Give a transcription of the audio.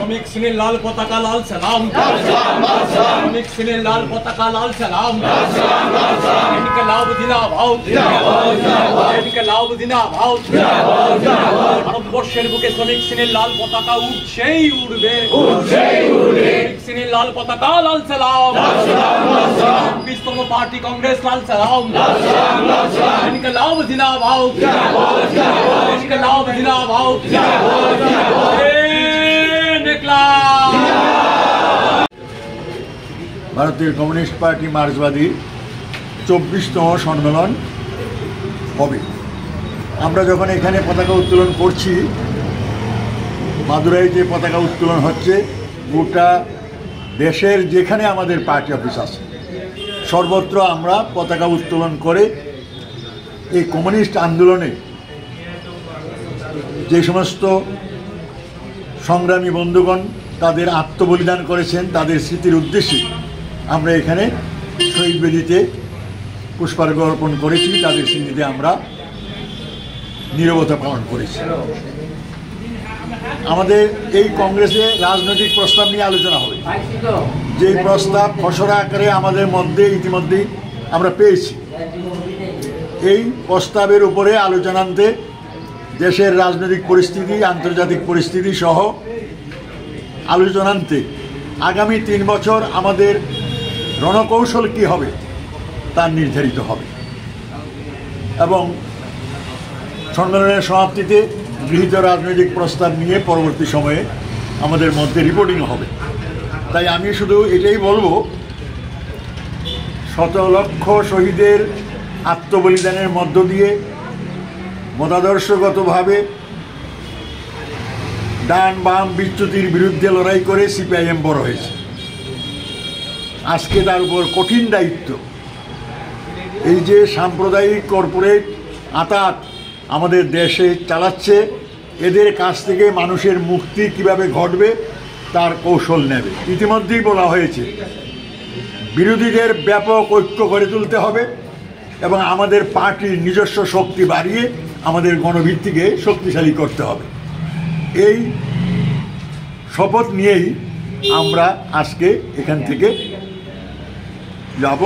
শ্রমিক শ্রেণীর লাল পতাকা লাল সালাম, শ্রমিক শ্রেণীর লাল পতাকা লাল সালাম, ইনকলাব জিন্দাবাদ, ইনকলাব জিন্দাবাদ। ভারতবর্ষের বুকে শ্রমিক শ্রেণীর লাল পতাকা উঠছেই উঠবে, শ্রমিক শ্রেণীর লাল পতাকা লাল সালাম, ২৬তম পার্টি কংগ্রেস লাল সালাম, ইনকলাব জিন্দাবাদ, ইনকলাব জিন্দাবাদ। ভারতীয় কমিউনিস্ট পার্টি মার্ক্সবাদী ২৪তম সম্মেলন হবে। আমরা যখন এখানে পতাকা উত্তোলন করছি, মাদুরাইতে পতাকা উত্তোলন হচ্ছে, গোটা দেশের যেখানে আমাদের পার্টি অফিস আছে সর্বত্র আমরা পতাকা উত্তোলন করে এই কমিউনিস্ট আন্দোলনে যে সমস্ত সংগ্রামী বন্ধুগণ তাদের আত্মবলিদান করেছেন তাদের স্মৃতির উদ্দেশ্যে আমরা এখানে শহীদ বেদিতে পুষ্পার্ঘ্য অর্পণ করেছি, তাদের স্মৃতিতে আমরা নীরবতা পালন করেছি। আমাদের এই কংগ্রেসে রাজনৈতিক প্রস্তাব নিয়ে আলোচনা হবে, যেই প্রস্তাব খসড়া আকারে আমাদের মধ্যে ইতিমধ্যেই আমরা পেয়েছি। এই প্রস্তাবের উপরে আলোচনান্তে দেশের রাজনৈতিক পরিস্থিতি, আন্তর্জাতিক পরিস্থিতি সহ আলোচনান্তে আগামী ৩ বছর আমাদের রণকৌশল কী হবে তা নির্ধারিত হবে এবং সম্মেলনের সমাপ্তিতে গৃহীত রাজনৈতিক প্রস্তাব নিয়ে পরবর্তী সময়ে আমাদের মধ্যে রিপোর্টিং হবে। তাই আমি শুধু এটাই বলবো, শত লক্ষ শহীদের আত্মবলিদানের মধ্য দিয়ে মতাদর্শগতভাবে ডান বাম বিচ্যুতির বিরুদ্ধে লড়াই করে সিপিআইএম বড় হয়েছে। আজকে তার উপর কঠিন দায়িত্ব, এই যে সাম্প্রদায়িক কর্পোরেট আঁতাত আমাদের দেশে চালাচ্ছে, এদের কাছ থেকে মানুষের মুক্তি কিভাবে ঘটবে তার কৌশল নেবে। ইতিমধ্যেই বলা হয়েছে বিরোধীদের ব্যাপক ঐক্য গড়ে তুলতে হবে এবং আমাদের পার্টির নিজস্ব শক্তি বাড়িয়ে আমাদের গণভিত্তিকে শক্তিশালী করতে হবে। এই শপথ নিয়েই আমরা আজকে এখান থেকে যাব।